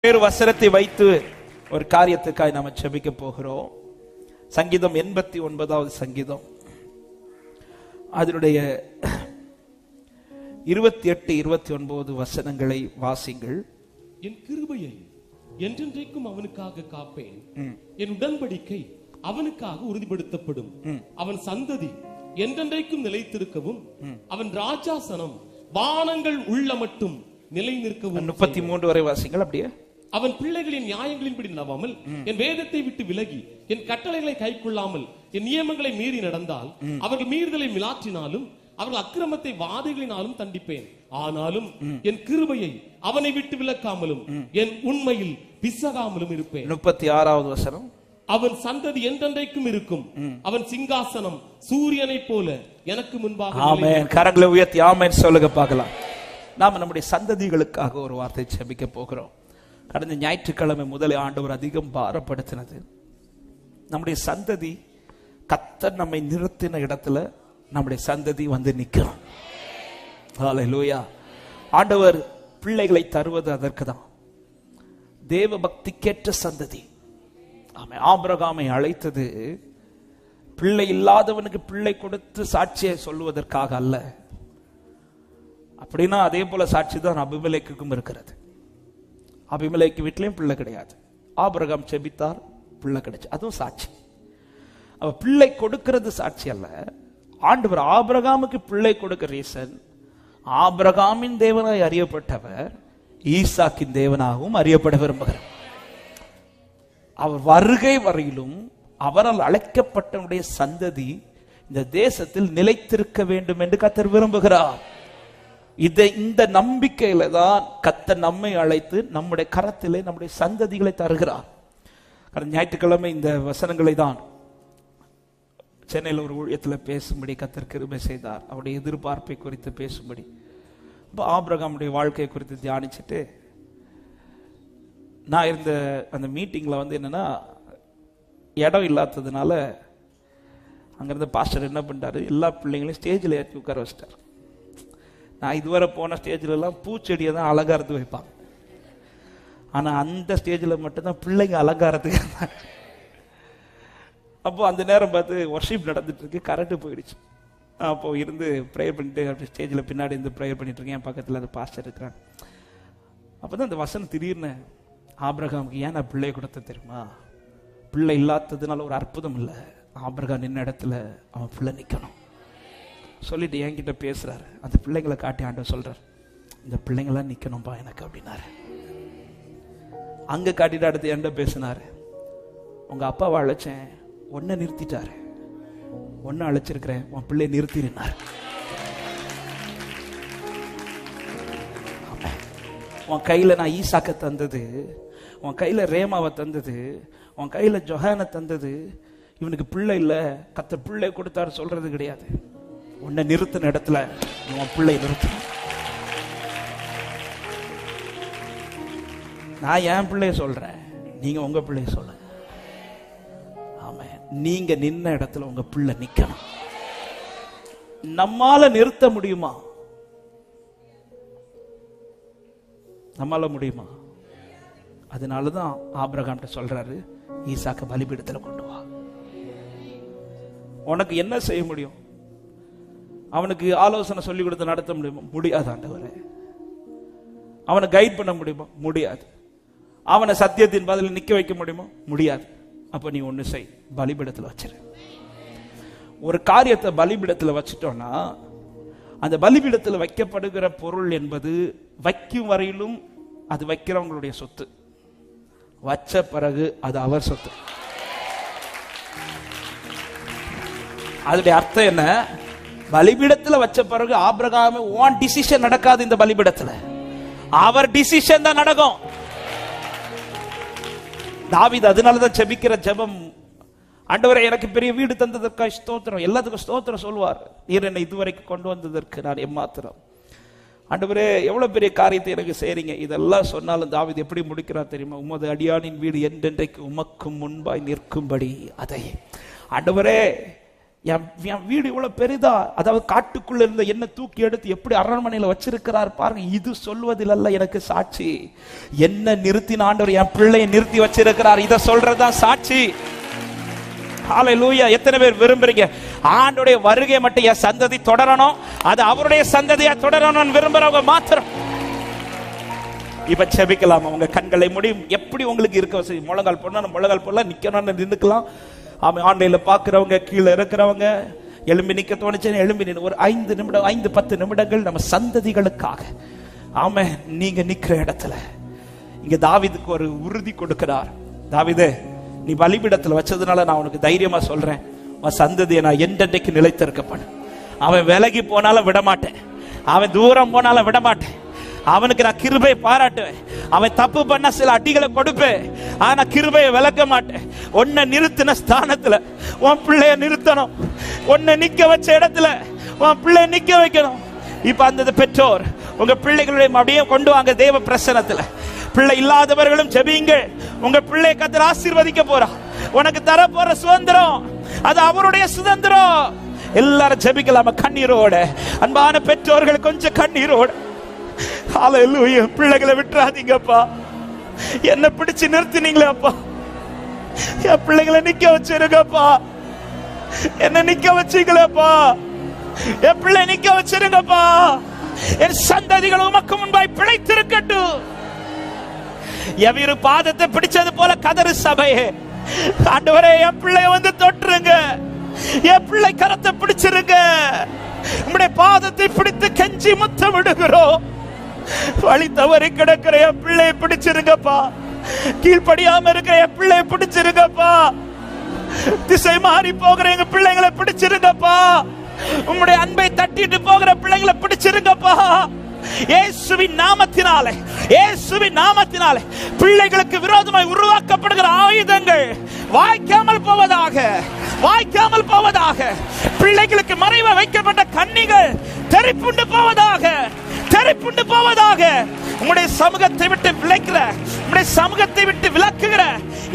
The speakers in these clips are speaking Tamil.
வேறு வசனத்தை வைத்து ஒரு காரியத்துக்காய் நாம ஜெபிக்க போகிறோம். சங்கீதம் 89வது சங்கீதம், அதனுடைய 28, 29 வசனங்களை வாசிங்கள். என் கிருபையை என்றென்றைக்கும் அவனுக்காக காப்பேன், என் உடன்படிக்கை அவனுக்காக உறுதிப்படுத்தப்படும். அவன் சந்ததி என்றென்றைக்கும் நிலைத்திருக்கவும், அவன் ராஜாசனம் வானங்கள் உள்ள மட்டும் நிலை நிற்கவும். 33 வரை வாசிங்கள். அப்படியே அவன் பிள்ளைகளின் நியாயங்களின்படி நடவாமல், என் வேதத்தை விட்டு விலகி, என் கட்டளைகளை கைக்கொள்ளாமல், என் நியமங்களை மீறி நடந்தால், அவர்கள் மீறுதலை மிலாற்றினாலும் அவர்கள் அக்கிரமத்தை வாதைகளினாலும் தண்டிப்பேன். ஆனாலும் என் கிருபையை அவனை விட்டு விலக்காமலும் என் உண்மையில் பிசகாமலும் இருப்பேன். 36வது வசனம், அவன் சந்ததி என்றென்றைக்கும் இருக்கும், அவன் சிங்காசனம் சூரியனை போல எனக்கு முன்பாக. ஆமென். கரங்களை உயர்த்தி ஆமென் சொல்லுங்க பார்க்கலாம். நாம நம்முடைய சந்ததிகளுக்காக ஒரு வார்த்தை ஜெபிக்க போகிறோம். கடந்த ஞாயிற்றுக்கிழமை முதலே ஆண்டவர் அதிகம் பாரப்படுத்தினது நம்முடைய சந்ததி. கர்த்தர் நம்மை நிறுத்தின இடத்துல நம்முடைய சந்ததி வந்து நிற்கிறோம். ஹல்லேலூயா. ஆண்டவர் பிள்ளைகளை தருவது அதற்கு தான். தேவ பக்திக்கேற்ற சந்ததி. ஆமென். ஆபிரகாமை அழைத்தது பிள்ளை இல்லாதவனுக்கு பிள்ளை கொடுத்து சாட்சியை சொல்லுவதற்காக அல்ல. அப்படின்னா அதே போல சாட்சி தான் அபிமெலேக்குக்கும் இருக்கிறது. அபிமெலேக்கு வீட்லயும் பிள்ளை கிடையாது, ஆபிரகாம் செபித்தார், பிள்ளை கிடைச்சு, அதுவும் சாட்சி. அவ பிள்ளை கொடுக்கிறது சாட்சி அல்ல. ஆண்டவர் ஆபிரகாமுக்கு பிள்ளை கொடுக்க ரீசன், ஆபிரகாமின் தேவனாய் அறியப்பட்டவர் ஈசாக்கின் தேவனாகவும் அறியப்பட விரும்புகிறார். அவர் வருகை வரையிலும் அவரால் அழைக்கப்பட்டவனுடைய சந்ததி இந்த தேசத்தில் நிலைத்திருக்க வேண்டும் என்று கர்த்தர் விரும்புகிறார். இந்த நம்பிக்கையில தான் கர்த்தர் நம்மை அழைத்து நம்முடைய கரத்திலே நம்முடைய சந்ததிகளை தருகிறார். கடந்த ஞாயிற்றுக்கிழமை இந்த வசனங்களை தான் சென்னையில் ஒரு ஊழியத்தில் பேசும்படி கர்த்தர் கிருபை செய்தார். அவருடைய எதிர்பார்ப்பை குறித்து பேசும்படி. இப்போ ஆபிரகாமுடைய வாழ்க்கையை குறித்து தியானிச்சுட்டு நான் இருந்த அந்த மீட்டிங்கில் வந்து என்னன்னா, இடம் இல்லாததுனால அங்கிருந்த பாஸ்டர் என்ன பண்ணிட்டாரு, எல்லா பிள்ளைங்களையும் ஸ்டேஜில் ஏற்றி உட்கார வச்சிட்டார். நான் இதுவரை போன ஸ்டேஜில் எல்லாம் பூச்செடியை தான் அலங்காரத்து வைப்பாங்க, ஆனால் அந்த ஸ்டேஜில் மட்டும்தான் பிள்ளைங்க அலங்காரத்துக்கு இருந்தாங்க. அப்போ அந்த நேரம் பார்த்து வர்ஷிப் நடந்துட்டு இருக்கு, கரண்ட் போயிடுச்சு. அப்போ இருந்து ப்ரேயர் பண்ணிட்டு அப்படி ஸ்டேஜில் பின்னாடி இருந்து ப்ரேயர் பண்ணிட்டு இருக்கேன். என் பக்கத்தில் அந்த பாஸ்டர் இருக்கிறாங்க. அப்போ தான் அந்த வசனம் திடீர்னு, ஆபிரகாமுக்கு ஏன் நான் பிள்ளை கொடுத்த தெரியுமா, பிள்ளை இல்லாததுனால ஒரு அற்புதம் இல்லை, ஆபிரகாம் நின்ன இடத்துல அவன் பிள்ளை நிற்கணும் சொல்லிட்டு என்கிட்ட பேசுறாரு. அந்த பிள்ளைங்களை காட்டி ஆண்டவர் சொல்றாரு, இந்த பிள்ளைங்களாம் நிக்கணும்பா எனக்கு அப்படின்னாரு. அங்க காட்டிட்டு அடுத்து என்கிட்ட பேசினாரு, உங்க அப்பாவை அழைச்சேன், ஒன்ன நிறுத்திட்டாரு, ஒன்ன அழைச்சிருக்கிறேன், உன் பிள்ளை நிறுத்தினார். உன் கையில நான் ஈசாக்க தந்தது, உன் கையில ரேமாவை தந்தது, உன் கையில ஜொஹானை தந்தது, இவனுக்கு பிள்ளை இல்ல, கர்த்தர் பிள்ளை கொடுத்தாரு சொல்றது கிடையாது. உன்னை நிறுத்தின இடத்துல உன் பிள்ளை நிறுத்த. நான் என் பிள்ளைய சொல்றேன், நீங்க உங்க பிள்ளைய சொல்லுங்க. ஆமா, நீங்க நின்ன இடத்துல உங்க பிள்ளை நிக்கணும். நம்மால நிறுத்த முடியுமா? நம்மால முடியுமா? அதனாலதான் ஆபிரகாம் சொல்றாரு, ஈசாக்க பலிபீடத்துல கொண்டு வா. உனக்கு என்ன செய்ய முடியும்? அவனுக்கு ஆலோசனை சொல்லி கொடுத்து நடத்த முடியுமா? முடியாது ஆண்டவரே. அவனை கைட் பண்ண முடியுமா? முடியாது. அவனை சத்தியத்தின் பதில் நிக்க வைக்க முடியுமா? முடியாது. அப்ப நீ ஒண்ணு செய், பலிபீடத்துல வச்சிரு. ஒரு காரியத்தை பலிபீடத்துல வச்சிட்டோம்னா, அந்த பலிபீடத்துல வைக்கப்படுகிற பொருள் என்பது வைக்கும் வரையிலும் அது வைக்கிறவங்களுடைய சொத்து, வச்ச பிறகு அது அவர் சொத்து. அதோடைய அர்த்தம் என்ன? பலிபீடத்துல வச்ச பிறகு ஆபிரகாம் ஓன் டிசிஷன் நடக்காது. இந்த பலிபீடத்துல அவர் டிசிஷன் தான் நடக்கும். தாவீது அதனாலதான் ஜெபிக்கிற ஜெபம், ஆண்டவரே எனக்கு பெரிய வீடு தந்ததற்காக ஸ்தோத்திரம், எல்லாத்துக்கும் ஸ்தோத்திரம் சொல்வார். நீர் என்னை இதுவரைக்கும் கொண்டு வந்ததற்கு நான் எம்மாத்திரம். ஆண்டவரே எவ்வளவு பெரிய காரியத்தை எனக்கு செய்றீங்க. இதெல்லாம் சொன்னாலும் தாவீது எப்படி முடிக்கிறார் தெரியுமா? உமது அடியானின் வீடு என்றென்றைக்கு உமக்கும் முன்பாய் நிற்கும்படி அதை. ஆண்டவரே என் வீடு இவ்வளவு பெரிதா, அதாவது காட்டுக்குள்ள இருந்த என்ன தூக்கி எடுத்து எப்படி அரண்மனையில வச்சிருக்கிறார் பாருங்க. இது சொல்வதில் அல்ல எனக்கு சாட்சி, என்ன நிறுத்தின ஆண்டவர் என் பிள்ளையை நிறுத்தி வச்சிருக்கிறார், இதை சொல்றதுதான் சாட்சி. ஹல்லேலூயா. எத்தனை பேர் விரும்புறீங்க ஆண்டவருடைய வருகை மட்டும் என் சந்ததி தொடரணும், அது அவருடைய சந்ததியா தொடரணும் விரும்புறவங்க மாத்திரம் இப்ப செபிக்கலாம். உங்க கண்களை முடியும். எப்படி உங்களுக்கு இருக்க வசதி, முழங்கால் போடணும், முழங்கால் போடலாம், நிக்கணும்னு நின்றுக்கலாம். ஆமா, ஆன்லைன்ல பாக்குறவங்க, கீழே இருக்கிறவங்க எழும்பி நிக்க தோணுச்சு எழும்பி நின்று ஒரு 5 நிமிடம் 5-10 நிமிடங்கள் நம்ம சந்ததிகளுக்காக. ஆமா, நீங்க நிக்கிற இடத்துல இங்க தாவீதுக்கு ஒரு உறுதி கொடுக்கிறார். தாவீதே, நீ பலிபீடத்துல வச்சதுனால நான் உனக்கு தைரியமா சொல்றேன், உன் சந்ததியை நான் என்றென்றைக்கு நிலைத்திருக்கப்பேன். அவன் விலகி போனாலும் விடமாட்டேன், அவன் தூரம் போனாலும் விடமாட்டேன். அவனுக்கு நான் கிருபையை பாராட்டுவேன். அவன் தப்பு பண்ண சில அடிகளை கொடுப்பேன், ஆனா கிருபையை விளக்க மாட்டேன். உன்னை நிறுத்தின ஸ்தானத்துல உன் பிள்ளைய நிறுத்தணும், உன்னை நிக்க வச்ச இடத்துல உன் பிள்ளைய நிக்க வைக்கணும். இப்ப அந்த பெற்றோர் உங்க பிள்ளைகளுடைய அப்படியே கொண்டு வாங்க தேவ பிரசன்னத்துல. பிள்ளை இல்லாதவர்களும் ஜெபியுங்கள். உங்க பிள்ளை கர்த்தர் ஆசீர்வதிக்க போறார். உனக்கு தர போற சுதந்திரம் அது அவருடைய சுதந்திரம். எல்லாரும் ஜெபிக்கலாமா கண்ணீரோட? அன்பான பெற்றோர்கள் கொஞ்சம் கண்ணீரோட. ஹல்லேலூயா. பிள்ளைகளை விட்டுறாதீங்கப்பா. என்ன பிடிச்சு நிறுத்தினீங்களே அப்பா, என் பிள்ளைகளை நிக்க வச்சிருங்கப்பா. என்ன நிக்க வச்சீங்களேப்பா, என் பிள்ளை நிக்க வச்சிருங்கப்பா. என் சந்ததிகள் உமக்கு முன்பாய் பிழைத்திருக்கட்டும். எவ்விரு பாதத்தை பிடிச்சது போல கதறு சபையே. ஆண்டவரே, என் பிள்ளை வந்து தொட்டுருங்க, என் பிள்ளை கரத்தை பிடிச்சிருங்க. உம்முடைய பாதத்தை பிடித்து கெஞ்சி முத்தம் விடுகிறோம். வழி தவறி கிடக்கிற என் பிள்ளையை பிடிச்சிருங்கப்பா. கீழ்படியாம இருக்கிற என் பிள்ளையை பிடிச்சிருங்கப்பா. திசை மாறி போகிற எங்க பிள்ளைங்களை பிடிச்சிருங்கப்பா. உம்முடைய அன்பை தட்டிட்டு போகிற பிள்ளைங்களை பிடிச்சிருங்கப்பா. இயேசுவின் நாமத்தினாலே, இயேசுவின் நாமத்தினாலே பிள்ளைகளுக்கு விரோதமாய் உருவாக்கப்படுகிற ஆயுதங்கள் வாய்க்காமல் போவதாக, வாய்க்காமல் போவதாக. பிள்ளைகளுக்கு மறைவா வைக்கப்பட்ட கண்ணிகள் தெரிப்புண்டு போவதாக, தெரிப்புண்டு போவதாக. உம்முடைய சமூகத்தை விட்டு விலக்குற, உம்முடைய சமூகத்தை விட்டு விலக்குகிற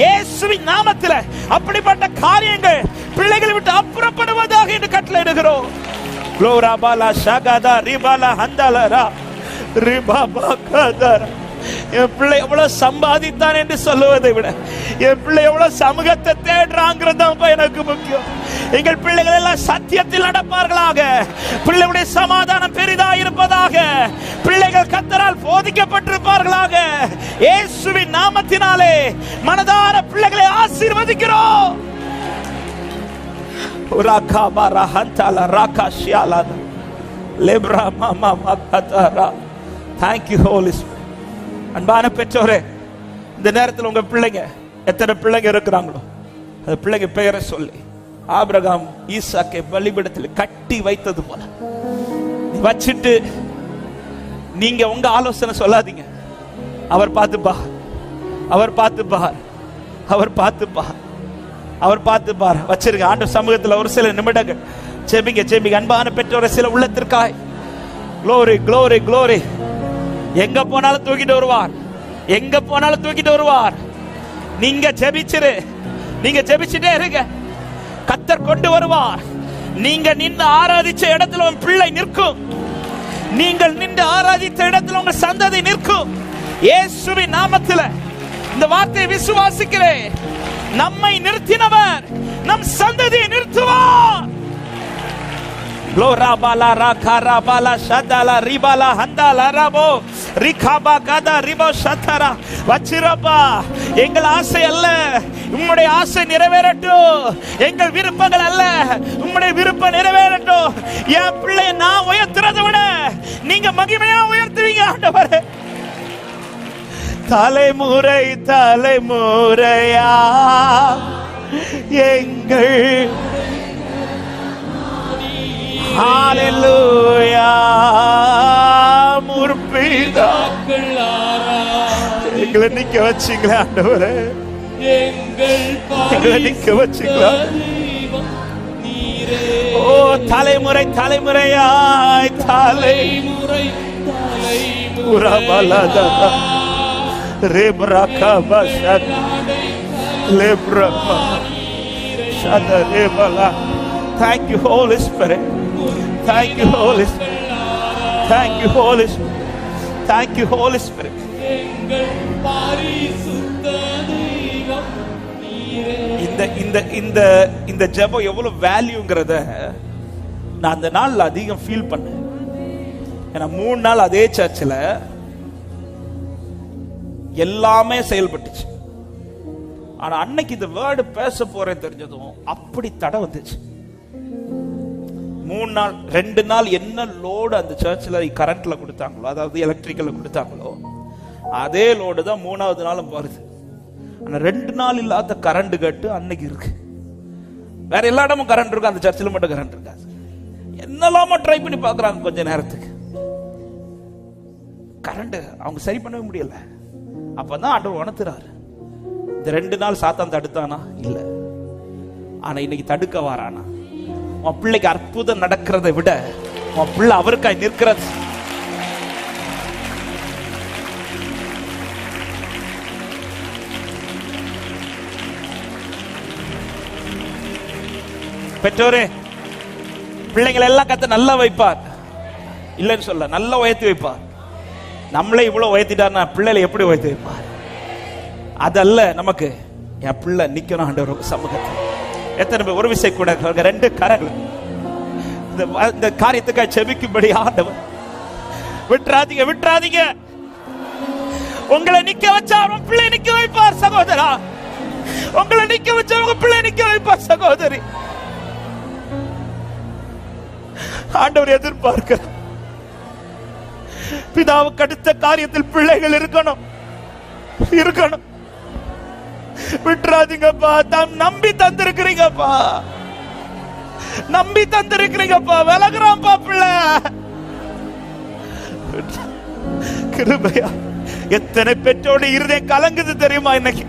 இயேசுவின் நாமத்தில் அப்படிப்பட்ட காரியங்கள் பிள்ளைகளை விட்டு அப்புறப்படுவதாக என்று கட்டளையிடுகிறோம். க்ளோரா பாலா ஷகதா ரிபாலா ஹந்தலரா ரிபாபா கதரா. என் பிள்ளை எவ்வளவு சம்பாதித்தான் என்று சொல்லுவதை விட என் பிள்ளை எவ்வளவு சமூகத்தை தேடுறாங்கிறது எனக்கு முக்கியம். எங்கள் பிள்ளைகள் எல்லாம் சத்தியத்தில் நடப்பார்களாக, பிள்ளைகளுடைய சமாதானம் பெரிதா இருப்பதாக, பிள்ளைகள் கர்த்தரால் போதிக்கப்பட்டிருப்பார்களாக. இயேசுவின் நாமத்தினாலே மனதார பிள்ளைகளை ஆசீர்வதிக்கிறோம். Thank you Holy Spirit. அன்பான பெற்றோரே, இந்த நேரத்தில் உங்க பிள்ளைங்க எத்தனை பிள்ளைங்க இருக்கிறாங்களோ அந்த பிள்ளைங்க பெயரை சொல்லி ஆபிரகாம் ஈசாக்கை பலிபீடத்தில் கட்டி வைத்தது போல வச்சிட்டு நீங்க உங்க ஆலோசனை சொல்லாதீங்க. அவர் பார்த்துப்பார், அவர் பார்த்துப்பார், அவர் பார்த்துப்பார், அவர் பார்த்துப்பார். வச்சிருக்க ஆண்டவர் சமூகத்தில் ஒரு சில நிமிடங்கள் ஜெபிங்க, ஜெபிங்க. அன்பான பெற்றோரை சில உள்ளத்திற்காய் க்ளோரி க்ளோரி க்ளோரி. எங்க போனாலும் தூக்கிட்டு வருவார், எங்க போனாலும் தூக்கிட்டு வருவார். நீங்க ஜெபிச்சிரு, நீங்க ஜெபிச்சுட்டே இருங்க, கர்த்தர் கொண்டு வருவார். நீங்க நின்று ஆராதிச்ச இடத்துல உன் பிள்ளை நிற்கும், நீங்கள் நின்று ஆராதித்த இடத்துல உங்க சந்ததி நிற்கும். இயேசுவின் நாமத்தில் இந்த வார்த்தையை விசுவாசிக்கிறேன். நம்மை நிறுத்தினவர் நம் சந்ததியை நிறுத்துவார். Glorabala rakarabala shadala ribala handala rabo rikaba gada ribo shatara. வச்சிரப்பா, எங்கள் ஆசை அல்ல, உம்முடைய ஆசை நிறைவேறட்டும். எங்கள் விருப்பங்கள் அல்ல, உம்முடைய விருப்பம் நிறைவேறட்டும். என் பிள்ளை நான் உயர்த்துறதை விட நீங்க மகிமையா உயர்த்துவீங்க ஆண்டவரே. தலைமுறை தலைமுறையா எங்கள் ஹalleluya முற்பிதாக்கள் எங்களை நிக்க வச்சீங்களா ஆண்டவரே, எங்களை நிக்க வச்சீங்களா. ஓ தலைமுறை தலைமுறையாய் தலைமுறை தலைமுறை ரெப்ரகபஷத் லெப்ரபா ஷதரேபலா Thank you, Holy Spirit. Thank you, Holy Spirit. Thank you, Holy Spirit. Thank you, Holy Spirit. இந்த ஜெபம் எவ்வளவு வேல்யூங்கிறத நான் அந்த நாள்ல அதிகம் ஃபீல் பண்ணேன். ஏன்னா 3 நாள் அதே சர்ச்சில் எல்லாமே செயல்பட்டுச்சு. ஆனா அன்னைக்கு இந்த வேர்டு பேச போறேன் தெரிஞ்சதும் அப்படி தடை வந்துச்சு. 3 நாள் 2 நாள் என்ன லோடு அந்த சர்ச்சில் கரண்ட்ல கொடுத்தாங்களோ, அதாவது எலக்ட்ரிக்கல்ல கொடுத்தாங்களோ, அதே லோடு தான் 3வது நாளும் வருது. ஆனா 2 நாள் இல்லாத கரண்ட் கட்டு அன்னைக்கு இருக்கு. வேற எல்லா இடமும் கரண்ட் இருக்கும், அந்த சர்ச்சில் மட்டும் கரண்ட் இருக்காது. என்னெல்லாமோ ட்ரை பண்ணி பாக்குறாங்க கொஞ்ச நேரத்துக்கு, கரண்ட் அவங்க சரி பண்ணவே முடியல. அப்பதான் ஆண்டவர் உணர்த்துறாரு, இந்த 2 நாள் சாத்தான் தடுத்தானா? இல்ல. ஆனா இன்னைக்கு தடுக்க வாரானா? உன் பிள்ளைக்கு அற்புதம் நடக்கிறதை விட உன் பிள்ளை அவருக்காய் நிற்கிறது. பெற்றோரே, பிள்ளைங்களை எல்லாம் கத்த நல்லா வைப்பார், இல்லைன்னு சொல்ல, நல்லா உயர்த்தி வைப்பார். நம்மளே இவ்வளவு உயர்த்திட்டார்னா பிள்ளைகளை எப்படி உயர்த்தி வைப்பார்? அதல்ல நமக்கு, என் பிள்ளை நிக்கணும் ஆண்டவர் சமூகத்தில். எத்தனை பேர் ஒரு விஷயம் கூட 2 கரங்கள் இந்த காரியத்துக்காக செபிக்கும்படி ஆண்டவர் விட்டுறாதீங்க, விட்டுறாதீங்க. உங்களை நிக்க வச்சா உங்க பிள்ளை நிக்க வைப்பார் சகோதரா. உங்களை நிக்க வச்சா உங்க பிள்ளை நிக்க வைப்பார் சகோதரி. ஆண்டவர் எதிர்பார்க்கிறார், பிதாவுக்கு அடுத்த காரியத்தில் பிள்ளைகள் இருக்கணும், இருக்கணும். விட்டுறாதீங்கப்பா. நம்பி தந்திருக்கிறீங்கப்பா, நம்பி தந்திருக்கிறீங்கப்பா. விலகுறான்ப்பா பிள்ளை. கிருபையா, எத்தனை பெற்றோட இருதயம் கலங்குது தெரியுமா? இன்னைக்கு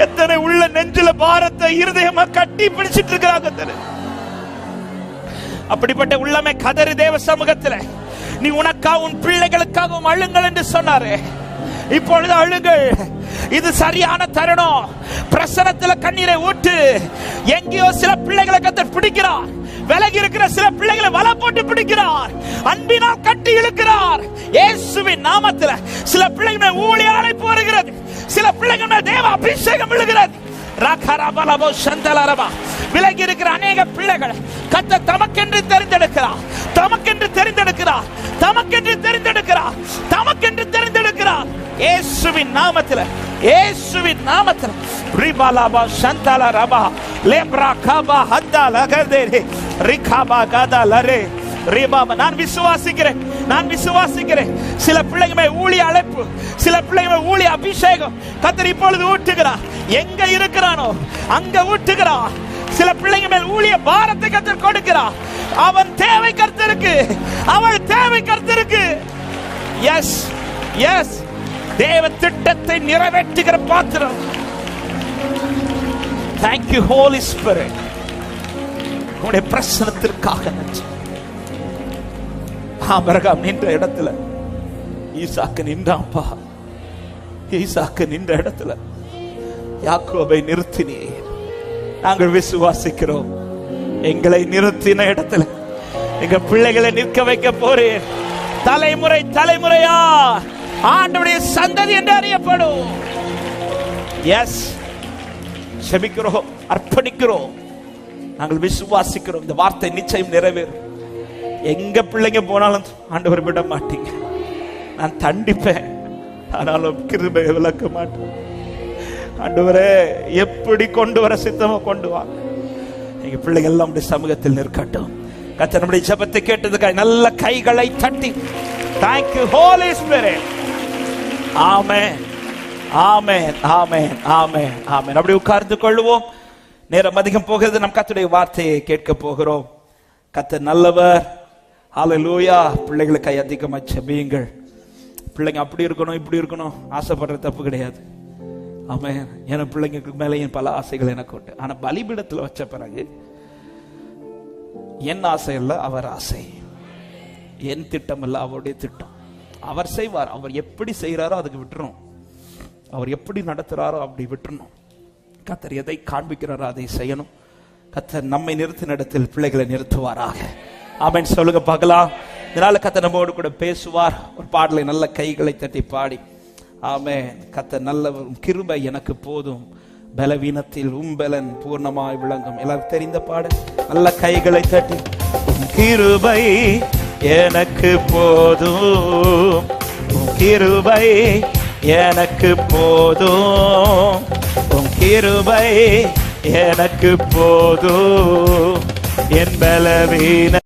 எத்தனை உள்ள நெஞ்சில பாரத்தை இருதயமா கட்டி பிடிச்சிட்டு இருக்கிறாங்க தெரியும். அப்படிப்பட்ட உள்ளமே கதறி தேவ சமூகத்தில் நீ உனக்காக உன் பிள்ளைகளுக்காகவும் அழுங்கள் என்று சொன்னாரே. இப்பொழுது அழுங்கள், இது சரியான தருணம். பிரசனத்தில் கண்ணீரை ஊட்டு. எங்கேயோ சில பிள்ளைகளை கத்தர் பிடிக்கிறார், விலகி இருக்கிற சில பிள்ளைகளை வலை போட்டு பிடிக்கிறார், அன்பினால் கட்டி இழுக்கிறார். இயேசுவின் நாமத்தில் சில பிள்ளைகள் ஊழிய அழைப்பு வருகிறது, சில பிள்ளைகள் தேவ அபிஷேகம் விழுகிறது. விலகி இருக்கிற அநேக பிள்ளைகள் கர்த்தர் தமக்கென்று தெரிந்தெடுக்கிறார், தமக்கென்று தெரிந்தெடுக்கிறார், தமக்கென்று தெரிந்தெடுக்கிறார், தமக்கென்று தெரிந்தெடுக்கிறார். இயேசுவின் நாமத்தில், இயேசுவின் நாமத்தில். ரிபாலாபா சந்தால ரபா லேப்ரா கபா ஹத்தா லகதேரே ரிகாபா கதா லரே ரிபாபா. நான் விசுவாசிக்கிறேன், நான் விசுவாசிக்கிறேன். சில பிள்ளைகள் ஊழிய அழைப்பு, சில பிள்ளைகள் ஊழிய அபிஷேகம் கர்த்தர் இப்பொழுது ஊற்றுகிறார். எங்க இருக்கிறானோ அங்க ஊற்றுகிறார். சில பிள்ளைகள் மேல் ஊழிய பாரத்தை கர்த்தர் கொடுக்கிறார். அவன் தேவை கர்த்தருக்கு, அவள் தேவை கர்த்தருக்கு. எஸ் எஸ், தேவ திட்டத்தை நிறைவேற்றுகிற பாத்திரம். Thank you Holy Spirit. உம்முடைய பிரசன்னத்திற்காக நன்றி. ஆபிரகாம் நின்ற இடத்துல ஈசாக்கு நின்றான்பா. ஈசாக்கு நின்ற இடத்துல யாக்கோபை நிறுத்தினீர். நாங்கள் விசுவாசிக்கிறோம், எங்களை நிறுத்தின இடத்துல எங்க பிள்ளைகளை நிற்க வைக்க போறேன். தலைமுறை தலைமுறையா ஆண்டவருடைய சந்ததி என்று அறியப்படும். எஸ், செபிக்கிறோம், அர்ப்பணிக்கிறோம், நாங்கள் விசுவாசிக்கிறோம். இந்த வார்த்தை நிச்சயம் நிறைவேறும். எங்க பிள்ளைங்க போனாலும் ஆண்டவர் விட மாட்டீங்க. நான் தண்டிப்பேன், ஆனாலும் கிருபையை விளக்க மாட்டேன். ஆண்டவரே, எப்படி கொண்டு வர சித்தமா கொண்டு வாங்க. எங்க பிள்ளைகள் எல்லாம் சமூகத்தில் நிற்கட்டும். கர்த்தர் நம்முடைய ஜெபத்தை கேட்டதுக்காக நல்ல கைகளை தட்டி Thank you Holy Spirit. ஆமென், ஆமென், ஆமென், ஆமென், ஆமென். அப்படி உட்கார்ந்து கொள்வோம். நேரம் அதிகம் போகிறது. நம் கர்த்தருடைய வார்த்தையை கேட்க போகிறோம். கர்த்தர் நல்லவர். ஹல்லேலூயா. பிள்ளைகளுக்கு அதிகமாக ஜெபியுங்கள். பிள்ளைங்க அப்படி இருக்கணும், இப்படி இருக்கணும் ஆசைப்படுற தப்பு கிடையாது. ஆமென். என் பிள்ளைங்களுக்கு மேலே பல ஆசைகள் எனக்கு உண்டு. ஆனா பலிபீடத்தில் வச்ச பிறகு என் ஆசை இல்ல, அவர் ஆசை. என் திட்டம் இல்ல, அவருடைய திட்டம். அவர் செய்வார். அவர் எப்படி செய்யறாரோ அதுக்கு விட்டுறணும். அவர் எப்படி நடத்துறாரோ அப்படி விட்டுறணும். கர்த்தர் எதை காண்பிக்கிறாரோ அதை செய்யணும். கர்த்தர் நம்மை நிறுத்தின இடத்தில் பிள்ளைகளை நிறுத்துவாராக. ஆமென் சொல்லுங்க பார்க்கலாம். இதனால கர்த்தர் நம்மோடு கூட பேசுவார். ஒரு பாடலை நல்ல கைகளை தட்டி பாடி ஆமென். கர்த்தர் நல்ல கிருபை எனக்கு போதும், பலவீனத்தில் உம்பலன் பூர்ணமாய் விளங்கும். எல்லாரும் தெரிந்த பாடல். நல்ல கைகளை தட்டி கிருபை எனக்கு போதும், கிருபை எனக்கு போதும், கிருபை எனக்கு போதும், என் பலவீன